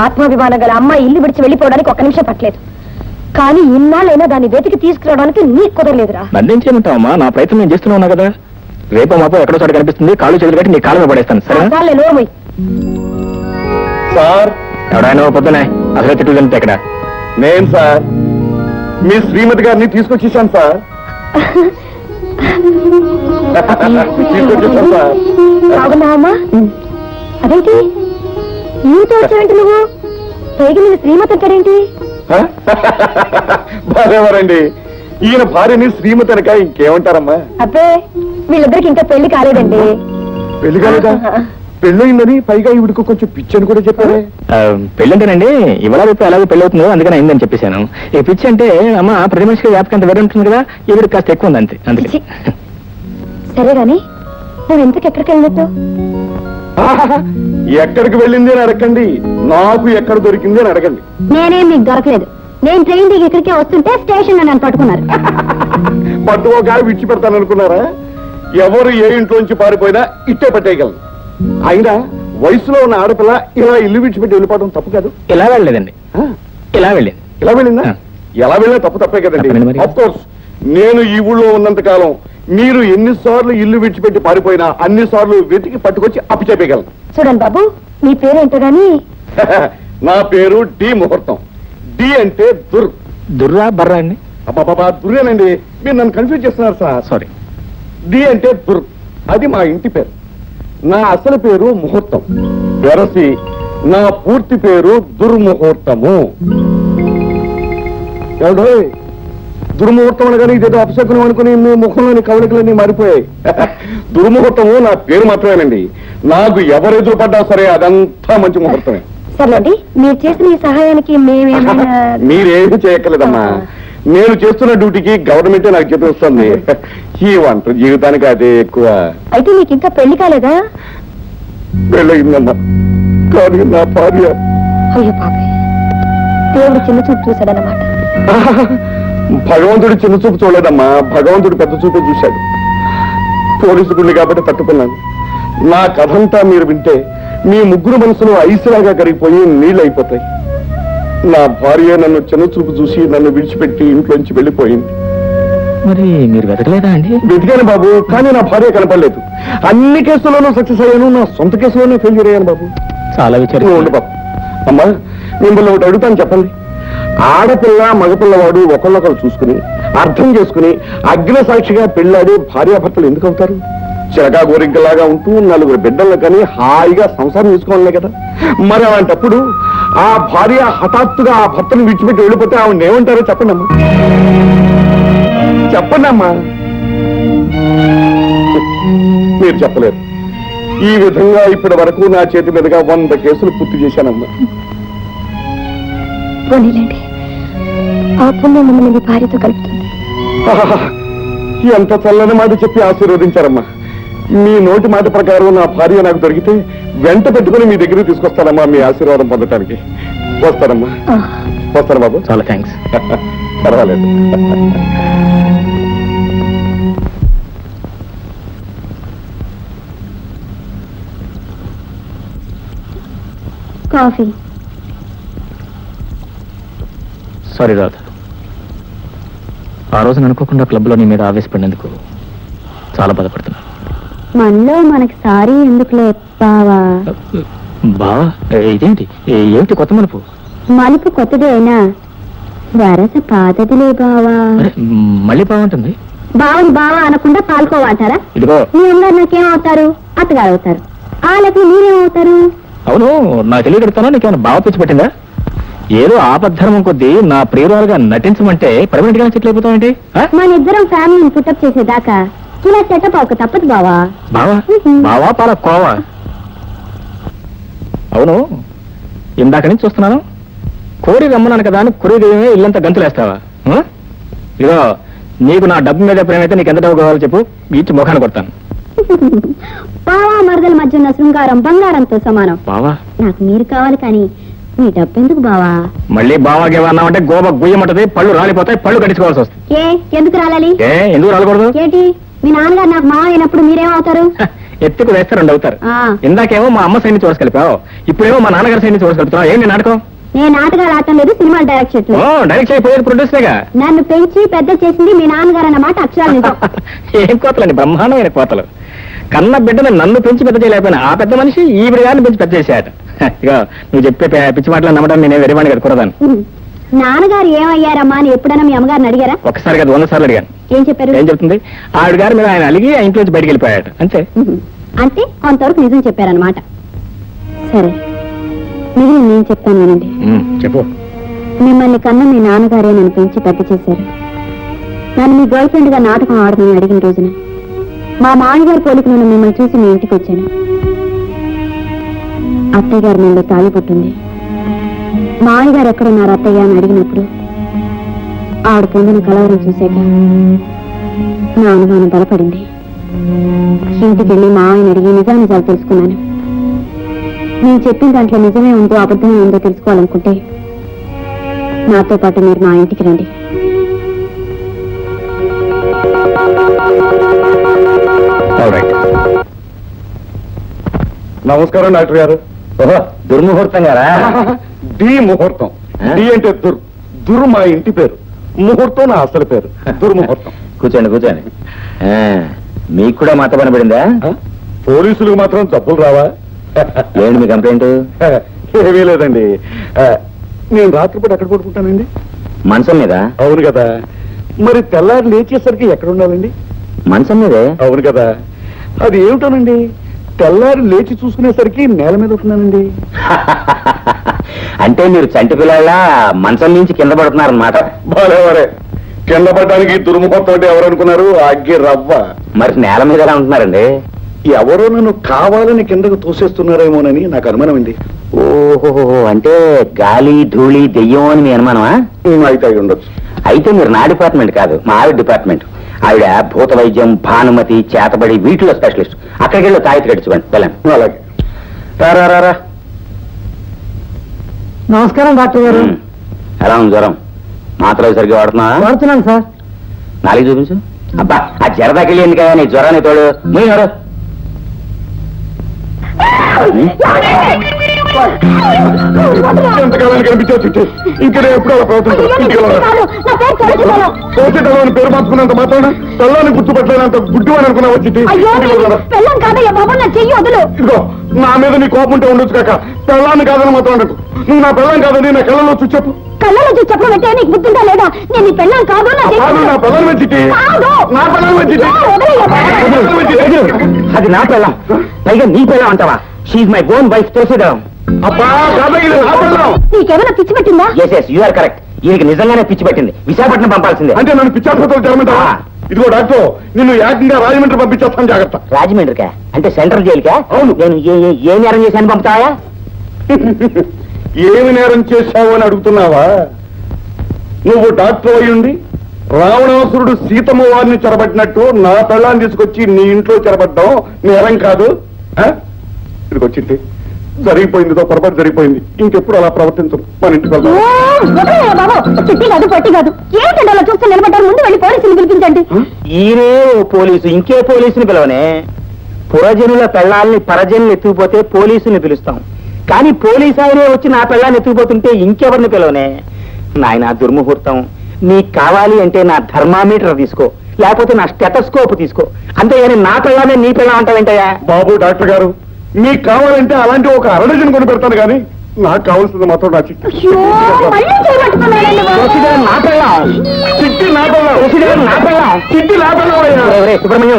ఆత్మాభిమానం గల అమ్మాయి ఇల్లు విడిచి వెళ్ళిపోవడానికి ఒక్క నిమిషం పట్టలేదు. కానీ ఇన్నాళ్ళైనా దాన్ని వెతికి తీసుకురావడానికి నీకు కుదరలేదురా. నన్నేం చేయమంటావమ్మా? నా ప్రయత్నం నేను చేస్తూనే ఉన్నా కదా. రేపు మాపో ఎక్కడో చోట కనిపిస్తుంది, కాళ్ళు చేతులు కట్టి నీ కాళ్ళ పడేస్తాను. సరే నోర్మై సార్. ఎవడాయన పొద్దునే అసలు తిట్లు తింటే ఎక్కడ? నేను సార్ మీ శ్రీమతి గారిని తీసుకొచ్చేసాను సార్. తీసుకొచ్చేసాను సార్. బాగున్నావమ్మా? అదేంటి నీతో వచ్చావంటే నువ్వు పైకి నేను శ్రీమతి అంటాడేంటి? బాగారండి, ఈయన భార్యని శ్రీమతి అనక ఇంకేమంటారమ్మా? అబ్బే వీళ్ళిద్దరికి ఇంకా పెళ్లి కాలేదండి. పెళ్లి కాలేదా? పెళ్ళయిందని పైగా ఈవిడికి కొంచెం పిచ్చని కూడా చెప్పారే. పెళ్ళంటేనండి ఇవాళ రేపు ఎలాగో పెళ్ళి అవుతుందో అందుకని అయిందని చెప్పేశాను. ఈ పిచ్చి అంటే అమ్మ ప్రతి మనిషికి వ్యాపకం అంత వేరే ఉంటుంది కదా, ఈవిడికి కాస్త ఎక్కువ ఉంది అంతే. అందుకే సరే గాని నువ్వు ఎందుకు ఎక్కడికి వెళ్ళినట్టు? ఎక్కడికి వెళ్ళింది అని అడగండి, నాకు ఎక్కడ దొరికింది అని అడగండి. నేనేం మీకు దొరకలేదు. నేను ట్రైన్ దిగి ఇక్కడికే వస్తుంటే స్టేషన్ లో నన్ను పట్టుకున్నారు. పట్టుకోగా విడిచిపెడతాను అనుకున్నారా? ఎవరు ఏ ఇంట్లోంచి పారిపోయినా ఇట్టే పట్టేయగలరు. అయినా వయసులో ఉన్న ఆడపిల్ల ఇలా ఇల్లు విడిచిపెట్టి వెళ్ళిపోవడం తప్పు కాదు. ఇలా వెళ్ళలేదండి, ఇలా వెళ్ళింది. ఇలా వెళ్ళిందా? ఎలా వెళ్ళినా తప్పే కదండి. ఆఫ్ కోర్స్ నేను ఈ ఊళ్ళో ఉన్నంత కాలం మీరు ఎన్నిసార్లు ఇల్లు విడిచిపెట్టి పారిపోయినా అన్నిసార్లు వెతికి పట్టుకొచ్చి అప్పచెప్పగలను. చూడండి బాబు, మీ పేరేంటో గాని నా పేరు డి ముహూర్తం. డి అంటే దుర్రా బర్రా అండి? అబ్బాబా దుర్రేనండి, మీరు నన్ను కన్ఫ్యూజ్ చేస్తున్నారు సార్. సారీ. డి అంటే అది మా ఇంటి పేరు. నా అసలు పేరు ముహూర్తం. వెరసి నా పూర్తి పేరు దుర్ముహూర్తము. ఎవడో దుర్ముహూర్తం అనగానే ఇదేదో అపశకునం అనుకుని మీ ముఖంలోని కవలికలన్నీ మారిపోయాయి. దుర్ముహూర్తము నా పేరు మాత్రమేనండి. నాకు ఎవరు ఎదురు పడ్డా సరే అదంతా మంచి ముహూర్తమే. సర్లేండి, మీరు చేసిన ఈ సహాయానికి మేమేమైనా మీరేమి చేయక్కర్లేదమ్మా. నేను చేస్తున్న డ్యూటీకి గవర్నమెంటే నాకు జీతం ఇస్తుంది. ఈ వంట జీవితానికి అదే ఎక్కువ. అయితే మీకు ఇంకా పెళ్లి కాలేదా? పెళ్ళయిందమ్మా, కానీ నా భార్య. అయ్యో పాపే, దేవుడు చిన్న చూపు చూశాడన్నమాట. భగవంతుడు చిన్న చూపు చూడలేదమ్మా, భగవంతుడు పెద్ద చూపే చూశాడు. పోలీసు గుండి కాబట్టి తట్టుకున్నాను. నా కథంతా మీరు వింటే మీ ముగ్గురు మనసులో ఐసులాగా కరిగిపోయి నీళ్ళు అయిపోతాయి. నా భార్య నన్ను చిన్న చూపు చూసి నన్ను విడిచిపెట్టి ఇంట్లోంచి వెళ్ళిపోయింది. మరి మీరు వెతకలేదా అండి? వెతికాను బాబు, కానీ నా భార్య కనపడలేదు. అన్ని కేసుల్లోనూ సక్సెస్ అయ్యాను, నా సొంత కేసులోనే ఫెయిల్యూర్ అయ్యాను బాబు. చాలా విచారం ఉండు బాబు. అమ్మా మిమ్మల్ని ఒకటి అడుగుతాను, చెప్పండి. ఆడపిల్ల మగపిల్లవాడు ఒకళ్ళొకరు చూసుకుని అర్థం చేసుకుని అగ్ని సాక్షిగా పెళ్ళాడి భార్యాభర్తలు ఎందుకు అవుతారు? చిలకా గోరింకలాగా ఉంటూ 4 బిడ్డలను కానీ హాయిగా సంసారం చేసుకోవాలనే కదా. మరి అలాంటప్పుడు ఆ భార్య హఠాత్తుగా ఆ భర్తను విడిచిపెట్టి వెళ్ళిపోతే ఆవిడ ఏమంటారో చెప్పండి అమ్మా. చెప్పండి అమ్మా. మీరు చెప్పలేరు. ఈ విధంగా ఇప్పటి వరకు నా చేతి మీదుగా 100 కేసులు పూర్తి చేశానమ్మా. పోనీలేండి, ఆ పుణ్యం మిమ్మల్ని మీ భార్యతో కలుపుతుంది. ఎంత చల్లని మాట చెప్పి ఆశీర్వదించారమ్మా. మీ నోటి మాట ప్రకారం నా భార్య నాకు దొరికితే వెంట పెట్టుకుని మీ దగ్గరికి తీసుకొస్తానమ్మా, మీ ఆశీర్వాదం పొందటానికి. వస్తానమ్మా. వస్తాను బాబు. చాలా థ్యాంక్స్. పర్వాలేదు. కాఫీ. సారీ రాధ, ఆ రోజు అనుకోకుండా క్లబ్లో నీ మీద ఆవేశపడినందుకు చాలా బాధపడుతున్నా. మనలో మనకి సారీ ఎందుకులే బావా? బావా ఇదేంటి? ఏమిటి కొత్త మలుపు? మలుపు కొత్తది అయినా వరస పాతదిలే బావా. మళ్ళీ బాగుంటుంది. బావని బావా అనకుండా పాల్కోవాటారా? ఇదిగో మీ అందరు నాకేమవుతారు? అత్తగారు అవుతారు. ఆ లెక్క మీరేమవుతారు? అవును, నా తెలియగలుగుతాను. నీకేమైనా బావ పిచ్చి పట్టిందా? ఏదో ఆపద్ధర్మం కొద్దీ నా ప్రియురాలుగా నటించమంటే పర్మనెంట్ గా సెటిల్ అయిపోతామేంటి? మన ఇద్దరం ఫ్యామిలీని పుట్టప్ చేసేదాకా ఇలా సెటప్ అవక తప్పదు బావా. బావా బావా పాల కోవా. అవును, ఇందాక నుంచి చూస్తున్నాను, కోరి రమ్మన్నాను కదా అని కొరిదేమే ఇల్లంతా గంతులేస్తావా? ఇదిగో నీకు నా డబ్బు మీద ప్రేమైతే నీకు ఎంత డబ్బు కావాలో చెప్పు, ఇచ్చి ముఖాన్ని కొడతాను. బావా మరదల మధ్య ఉన్న శృంగారం బంగారంతో సమానం. బావా నాకు మీరు కావాలి, కానీ మీ డబ్బు ఎందుకు బావా? మళ్ళీ బావాగేమన్నామంటే గోబ గుయ్యమంటది, పళ్ళు రాలిపోతాయి, పళ్ళు కట్టించుకోవాల్సి వస్తుంది. ఎందుకు రాలాలి? ఎందుకు రాలకూడదు? ఏంటి మీ నాన్నగారు నాకు మావ అయినప్పుడు మీరేమవుతారు? ఎత్తుకు వేస్తే 2 అవుతారు. ఆ. ఇందాకేమో మా అమ్మ సైడ్ నుంచి ఓర్స్ కలిపావు, ఇప్పుడేమో మా నాన్నగారి సైడ్ నుంచి ఓర్స్ కలుపుతున్నావు. ఏంటి నాటకం? నేను నాటకాలు ఆడటం లేదు, సినిమాలు డైరెక్ట్ చేయట్లేదు. డైరెక్ట్ అయిపోయేది ప్రొడ్యూసర్గా. నన్ను పెంచి పెద్ద చేసింది మీ నాన్నగారు అన్నమాట అక్షరాలు నిజం. ఏం కోతలండి, బ్రహ్మాండమైన కోతలు. కన్న బిడ్డను నన్ను పెంచి పెద్ద చేయలేకపోయినా ఆ పెద్ద మనిషి ఈవిడ గారిని పెంచి పెద్ద చేశాట. ఇక నువ్వు చెప్పే పిచ్చి మాటలు నమ్మడం నేనే వెరివాణి కదా కూడదాను. నాన్నగారు ఏమయ్యారమ్మా అని ఎప్పుడైనా మీ అమ్మగారిని అడిగారా? ఒకసారి కదా 100 సార్లు అడిగాను. ఏం చెప్పారు? ఏం చెప్తుంది? ఆవిడ గారి మీద ఆయన అలిగి ఆ ఇంట్లోంచి బయటికి వెళ్ళిపోయాడు అంతే. అంటే కొంతవరకు నిజం చెప్పారనమాట. సరే, మిగిలిన నేను చెప్తాను వినండి. చెప్పు. మిమ్మల్ని కన్న మీ నాన్నగారే నన్ను పెంచి పెద్ద చేశారు. నన్ను మీ గర్ల్ ఫ్రెండ్ గా నాటకం ఆడమని అడిగిన రోజున మా మామగారి పోలిక నేను మిమ్మల్ని చూసి మీ ఇంటికి వచ్చాను. అత్తయ్య గారి మీద తాళి పుట్టింది. మామగారు ఎక్కడున్నారు అత్తయ్య అని అడిగినప్పుడు ఆవిడ పొందిన కలవరం చూశాక నా అనుమానం బలపడింది. ఇంటికి వెళ్ళి మా ఆయన అడిగి నిజాలు తెలుసుకున్నాను. నేను చెప్పిన దాంట్లో నిజమే ఉందో అబద్ధమే ఉందో తెలుసుకోవాలనుకుంటే నాతో పాటు మీరు మా ఇంటికి రండి. నమస్కారం డాక్టర్ గారు. ఓహో, దుర్ముహూర్తం గారా? డి ముహూర్తం. డి అంటే దుర్ మా ఇంటి పేరు, ముహూర్తం నా అసలు పేరు, దుర్ముహూర్తం. కూర్చోండి కూర్చోండి. మీకు కూడా మాత పని పడిందా? పోలీసులకు మాత్రం జబ్బులు రావా? ఏంటి మీ కంప్లైంట్? ఏమీ లేదండి. నేను రాత్రిపూట ఎక్కడ పడుకుంటానండి? మంచం మీద. అవును కదా. మరి తెల్లారి లేచేసరికి ఎక్కడ ఉండాలండి? మంచం మీదే. అవును కదా. అది ఏమిటోనండి, తెల్లారి లేచి చూసుకునేసరికి నేల మీద ఉంటున్నానండి. అంటే మీరు చంటి పిల్లల మంచం నుంచి కింద పడుతున్నారన్నమాట. బాలేవారే, కింద పడ్డానికి దుర్ముహూర్తం అంటే ఎవరు అనుకున్నారు? అగ్గి రవ్వ. మరి నేల మీద ఎలా ఉంటున్నారండి? ఎవరో నన్ను కావాలని కిందకు తోసేస్తున్నారేమోనని నాకు అనుమానం అండి. ఓహో, అంటే గాలి ధూళి దెయ్యం అని మీ అనుమానమా? అయితే అయి ఉండొచ్చు. అయితే మీరు నా డిపార్ట్మెంట్ కాదు, మా ఆవిడ డిపార్ట్మెంట్. ఆవిడ భూత వైద్యం, భానుమతి, చేతబడి వీటిలో స్పెషలిస్ట్. అక్కడికి వెళ్ళి తాయితీ కట్టించుకోండి వెళ్ళండి. అలాగే. రారా. నమస్కారం డాక్టర్ గారు. ఎలా ఉంది జ్వరం? మాత్రలు సరిగ్గా వాడుతున్నాను సార్. నాలుగు చూపించు. అబ్బా, ఆ జరదాకెళ్ళి ఎందుకయ్యా నీ జ్వరాన్ని తోడు. మీరు ఎంతకాలానికి కనిపించావు చిట్టి? ఇంకా ఎప్పుడు అలా ప్రవర్తించాలని పేరు మార్చుకున్నంత మాత్రాన తెల్లాన్ని గుర్తుపట్టలేనంత గుడ్డు అని అనుకున్నావు చిట్టి. ఇదిగో, నా మీద నీ కోపం ఉంటే ఉండొచ్చు కాక పెళ్ళాన్ని కాదని మాత్రం అనకు. నువ్వు నా పెళ్ళం కాదని నా కళ్ళలో చూసి చెప్పు. కళ్ళలో చూసి చెప్పడం అంటే నీకు గుర్తుందా లేదా? నేను నీ పెళ్ళం కాదు. నా పెళ్ళని చిట్టి, నా పెళ్ళని చిట్టి. అది నా పిల్ల, పైగా నీ పిల్ల అంటావా? She my own wife. తెలిసిదా? అబ్బా కాదా, ఇది నా పెళ్ళం. నీకేమైనా పిచ్చి పట్టిందా? Yes you are correct. ఈయనకి నిజంగానే పిచ్చి పట్టింది. విశాఖపట్నం పంపాల్సిందే. అంటే నన్ను పిచ్చాసుపత్రులు చేరమంటావా? ఇదిగో డాక్టర్, నిన్ను ఏకంగా రాజమండ్రి పంపించేస్తాను, జాగ్రత్త. రాజమండ్రికా? అంటే సెంట్రల్ జైలుకా? అవును. నేను ఏ నేరం చేశాను పంపుతావా? ఏమి నేరం చేశావు అని అడుగుతున్నావా? నువ్వు డాక్టర్ అయ్యుండి రావణాసురుడు సీతమ్మ వారిని చెరబట్టినట్టు నా పెళ్ళాన్ని తీసుకొచ్చి నీ ఇంట్లో చెరబడ్డాం నేరం కాదు. ఇదిగొచ్చింది, జరిగిపోయిందితో పొరపాటు జరిగిపోయింది. ఇంకెప్పుడు అలా ప్రవర్తించరు. మన ఇంటికి వెళ్దాం. చిట్టి కాదు, పట్టి కాదు. ఏంటంటే అలా చూస్తే నిలబడ్డారు? ముందు వెళ్ళి పోలీసులు పిలిపించండి. ఈయనే ఓ పోలీసు, ఇంకే పోలీసుని పిలవనే. పురజనుల పెళ్ళాలని పరజనులు ఎత్తుకుపోతే పోలీసుని పిలుస్తాం, కానీ పోలీసు ఆయనే వచ్చి నా పెళ్ళాన్ని ఎత్తుకుపోతుంటే ఇంకెవరిని పిలవనే. నాయన దుర్ముహూర్తం, నీకు కావాలి అంటే నా థర్మామీటర్ తీసుకో, లేకపోతే నా స్టెటస్కోప్ తీసుకో. అంతేగాని నా పెళ్ళానే నీ పెళ్ళ అంటావేంటయ్యా? బాబు డాక్టర్ గారు, మీకు కావాలంటే అలాంటి ఒక అరడజన్ కొని పెడతాను, కానీ నాకు కావాల్సింది మాత్రం నా చిట్టి. నా పెళ్ళం, చిట్టి నా పెళ్ళం, నా పెళ్ళం, చిట్టి నా పెళ్ళం. సుబ్రహ్మణ్యం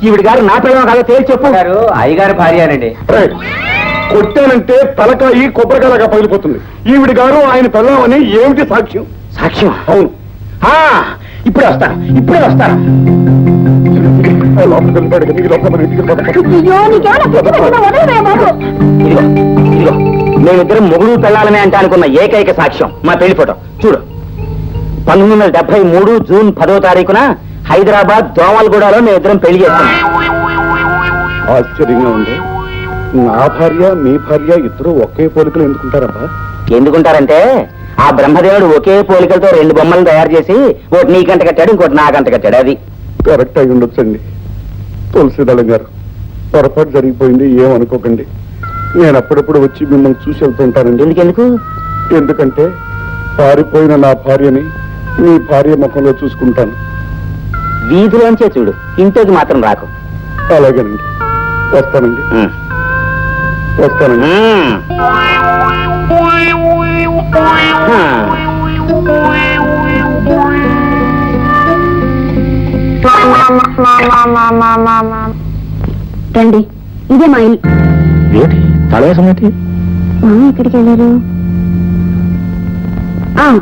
ఈవిడ గారు నా పెళ్ళం కాదో తేల్చి చెప్పు. అయ్యగారు భార్యనండి. కొట్టానంటే తలకాయి కొబ్బరికాయలాగా పగిలిపోతుంది. ఈవిడి గారు ఆయన పెళ్ళామని ఏమిటి సాక్ష్యం? సాక్ష్యం? అవును. ఇప్పుడే వస్తాను. లోపలికి వెళ్ళిపోయాడు, నీకు లోపల మన ఇంటికి వెళ్ళిపోతాం. ఇదిగో మేమిద్దరం మొగుడు పెళ్ళాలనే అంటే అనుకున్న ఏకైక సాక్ష్యం మా పెళ్లి ఫోటో చూడు. 1973 జూన్ 10వ తారీఖున హైదరాబాద్ దోమలగూడలో మేమిద్దరం పెళ్లి చేస్తాం. ఆశ్చర్యంగా ఉంది. నా భార్య మీ భార్య ఇద్దరు ఒకే పోలికలు ఎందుకుంటారబ్బా? ఎందుకుంటారంటే ఆ బ్రహ్మదేవుడు ఒకే పోలికలతో 2 బొమ్మలను తయారు చేసి ఒకటి నీకంట కట్టాడు, ఇంకోటి నాకంట కట్టాడు. అది కరెక్ట్ అయి ఉండొచ్చండి. తులసిదళం గారు, పొరపాటు జరిగిపోయింది, ఏమనుకోకండి. నేను అప్పుడప్పుడు వచ్చి మిమ్మల్ని చూసి వెళ్తుంటానండి. ఎందుకెందుకు? ఎందుకంటే పారిపోయిన నా భార్యని మీ భార్య ముఖంలో చూసుకుంటాను. వీధిలోంచే చూడు, ఇంట్లోకి మాత్రం రాకు. అలాగేనండి, వస్తానండి. వస్తానండి. రండి, ఇదే మా ఇల్లు. ఏంటి తలవేసం ఏంటి? మా ఎక్కడికి వెళ్ళారు?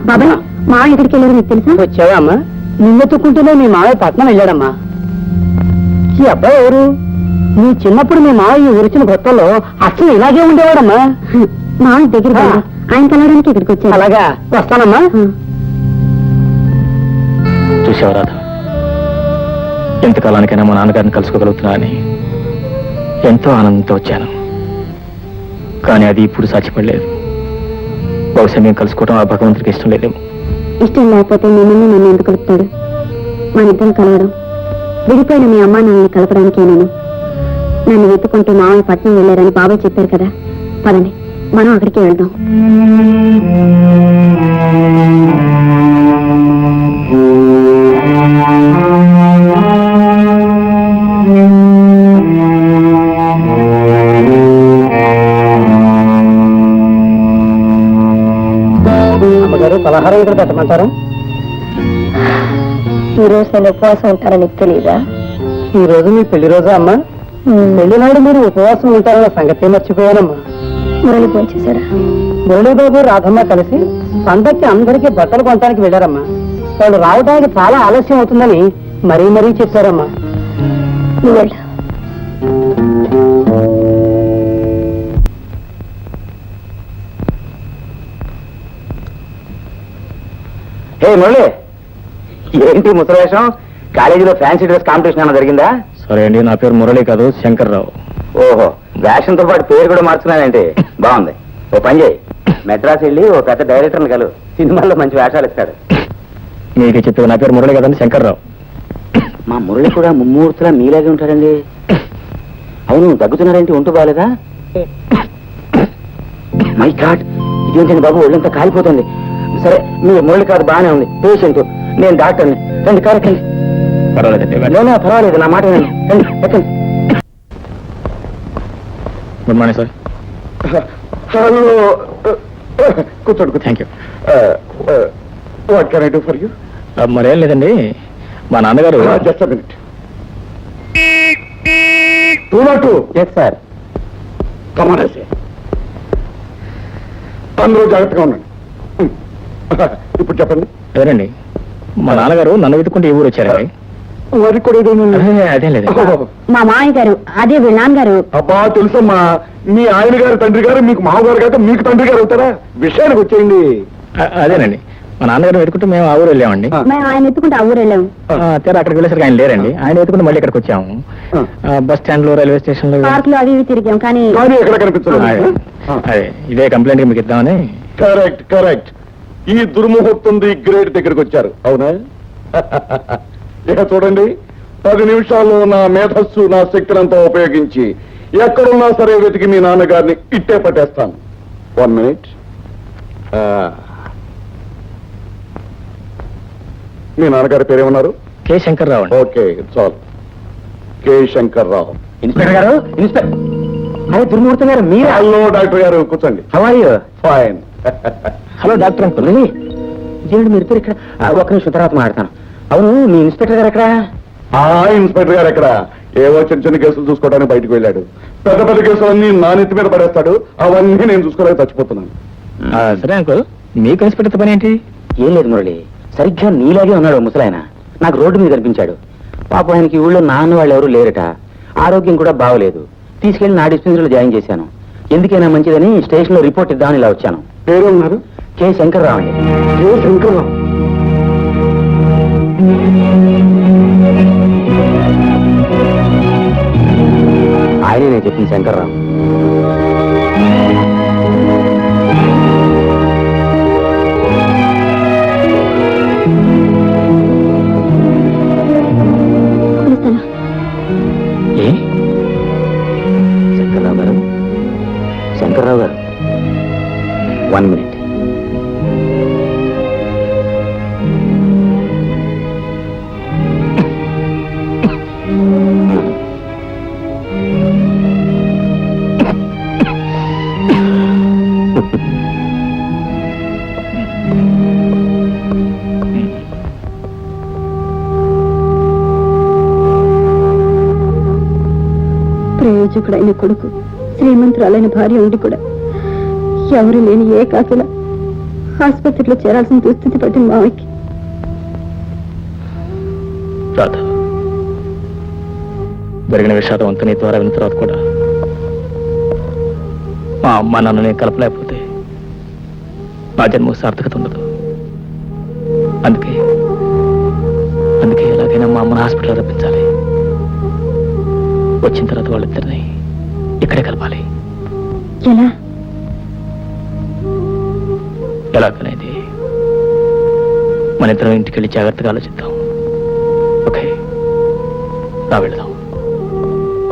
బాబాయ్, మా ఎక్కడికి వెళ్ళారు మీకు తెలుసా? వచ్చావా అమ్మా? నిన్నెత్తుకుంటూనే మీ మావయ్య పట్నం వెళ్ళాడమ్మా. ఈ అబ్బాయి ఎవరు? నీ చిన్నప్పుడు మీ మావయ్య వచ్చిన కొత్తలో అసలు ఇలాగే ఉండేవాడమ్మా. మా దగ్గర ఆయన కలవడానికి ఇక్కడికి వచ్చారు. అలాగా, వస్తానమ్మా. చూసావు రాధ, ఎంతకాలానికైనా మా నాన్నగారిని కలుసుకోగలుగుతున్నా అని ఎంతో ఆనందంతో వచ్చాను. కానీ అది ఇప్పుడు సాధ్యపడలేదు. బహుశా మేము కలుసుకోవడం ఆ భగవంతుడికి ఇష్టం లేదేమో. ఇష్టం లేకపోతే మిమ్మల్ని నన్ను ఎందుకు కలుపుతాడు? మన ఇద్దరం కలవడం, విడిపోయిన మీ అమ్మా నాన్నని కలపడానికే నేను. నన్ను వెతుకుంటూ మామయ్య పట్నం వెళ్ళారని బాబాయ్ చెప్పారు కదా. పదండి, మనం అక్కడికి వెళ్దాం. అమ్మగారు, పలహారం ఇక్కడ పెట్టమంటారా? ఈ రోజు నేను ఉపవాసం ఉంటానని నీకు తెలియదా? ఈ రోజు మీ పెళ్లి రోజా అమ్మా? పెళ్లి నాడు మీరు ఉపవాసం ఉంటారన్న సంగతి మర్చిపోయానమ్మా. మురళి పోంచేశారా? మురళీబాబు, రాధమ్మ కలిసి పండక్కి అందరికీ బట్టలు కొనడానికి వెళ్ళారమ్మా. వాళ్ళు రావడానికి చాలా ఆలస్యం అవుతుందని మరీ మరీ చెప్పారమ్మా. నువ్వు వెళ్ళు. హే మురళి, ఏంటి ముసలేషం? కాలేజీలో ఫ్యాన్సీ డ్రెస్ కాంపిటీషన్ ఏమైనా జరిగిందా? సరే అండి, నా పేరు మురళి కాదు, శంకర్రావు. ఓహో, వేషంతో పాటు పేరు కూడా మార్చుకున్నానంటే బాగుంది. ఓ పని చేయి, మెడ్రాస్ వెళ్ళి ఓ పెద్ద డైరెక్టర్ని కలు, సినిమాల్లో మంచి వేషాలు ఇస్తాడు. మీకు చెప్పేది నా పేరు మురళి కదండి, శంకర్రావు. మా మురళి కూడా ముమ్మూర్తులా మీలాగే ఉంటాడండి. అవును, దగ్గుతున్నారేంటి? ఉంటూ బాగాలేదా? మై గాడ్, ఇదేంటండి బాబు, ఒళ్ళంతా కాలిపోతుంది. సరే, మీ మురళి కాదు, బాగానే ఉంది. పేషెంట్, నేను డాక్టర్ని. రండి, కారెక్కండి. పర్వాలేదండి. లేనా, పర్వాలేదు, నా మాట వినండి. రండి, ఎక్కండి. Good morning sir. హలో, కూర్చోండి. Thank you. What can I do for you? మరేం లేదండి, మా నాన్నగారు just a minute. 202. Yes sir. కమానేసి అందరూ జాగ్రత్తగా ఉండండి. ఇప్పుడు చెప్పండి. అదేనండి, మా నాన్నగారు నన్ను వెతుక్కుంటే ఈ ఊరు వచ్చారండి. వారికి కూడా అదేం లేదు. మా మామయ్య గారు, అదే వీళ్ళ నాన్నగారు. అబ్బా తెలుసమ్మా, మీ ఆయన గారు తండ్రి గారు మీకు మామగారు కాక మీకు తండ్రి గారు అవుతారా? విషయానికి వచ్చేయండి. అదేనండి, మా నాన్నగారు వెతుకుంటే మేము ఆ ఊరు వెళ్ళామండి. మేము ఆయన ఎత్తుకుంటే ఆ ఊరు వెళ్ళాము. తీరా అక్కడికి వెళ్ళేసరికి ఆయన లేరండి. ఆయన వెతుకుంటే మళ్ళీ ఇక్కడికి వచ్చాము. బస్ స్టాండ్ లో, రైల్వే స్టేషన్ లో, పార్క్ లో అవి ఇవి తిరిగాం, కానీ కానీ ఎక్కడ కనిపించలేదు. అదే ఇదే కంప్లైంట్ మీకు ఇద్దామని. Correct correct. ఈ దుర్ముహూర్తం గ్రేట్ దగ్గరికి వచ్చారు, అవునా? ఇక చూడండి, 10 నిమిషాల్లో నా మేధస్సు, నా శక్తినంతా ఉపయోగించి ఎక్కడున్నా సరే వెతికి మీ నాన్నగారిని ఇట్టే పట్టేస్తాను. 1 మినిట్. మీ నాన్నగారి పేరేమన్నారు? కె శంకర్రావు అండి. Okay, it's all. K Shankar Rao. Inspector గారు, ఇన్స్పెక్టర్. అదే దుర్మూర్తి గారు మీరే? హలో డాక్టర్ గారు, కూర్చోండి. How are you? Fine. Hello doctor uncle. ఇదేంటి మీరు ఇద్దరు ఇక్కడ? ఒక్క నిమిషం, తర్వాత మాట్లాడతాను. అవును, మీ ఇన్స్పెక్టర్ గారు ఎక్కడ? ఇన్స్పెక్టర్ గారు ఎక్కడ? ఏవో చిన్న చిన్న కేసులు చూసుకోవడానికి బయటకు వెళ్ళాడు. పెద్ద పెద్ద కేసులన్నీ నా నెత్తి మీద పడేస్తాడు. అవన్నీ నేను చూసుకోలేక చచ్చిపోతున్నాను. సరే అంకుల్, మీకు ఇన్స్పెక్టర్ పని ఏంటి? ఏం లేదు మురళి, సరిగ్గా నీలాగే ఉన్నాడు ముసలాయన. నాకు రోడ్డు మీద కనిపించాడు. పాపం ఆయనకి ఊళ్ళో నాన్న వాళ్ళు ఎవరు లేరట. ఆరోగ్యం కూడా బాగోలేదు. తీసుకెళ్లి నా డిస్పెన్సరీలో జాయిన్ చేశాను. ఎందుకైనా మంచిదని స్టేషన్ లో రిపోర్ట్ ఇద్దామని ఇలా వచ్చాను. పేరేమన్నారు? కె శంకర్రావు అండి. కె శంకర్రావు. ఆయనే నేను చెప్పింది, శంకర్రావు. ఏ సామాజికుడైన కొడుకు, శ్రీమంతురాలైన భార్య ఉండి కూడా ఎవరు లేని ఏకాకిలా ఆసుపత్రిలో చేరాల్సిన దుస్థితి పట్టింది మావయ్యకి. రాధ, జరిగిన విషాదం అంతా నీ ద్వారా విన్న తర్వాత కూడా మా అమ్మ నాన్నని కలపలేకపోతే నా జన్మ సార్థకత ఉండదు. అందుకే ఎలాగైనా మా అమ్మని హాస్పిటల్ రప్పించాలి. వచ్చిన తర్వాత వాళ్ళిద్దరిని ఇక్కడే కలపాలి. ఎలాగనేది మన ఇద్దరం ఇంటికి వెళ్ళి జాగ్రత్తగా ఆలోచిద్దాం. ఓకే, రా వెళదాం.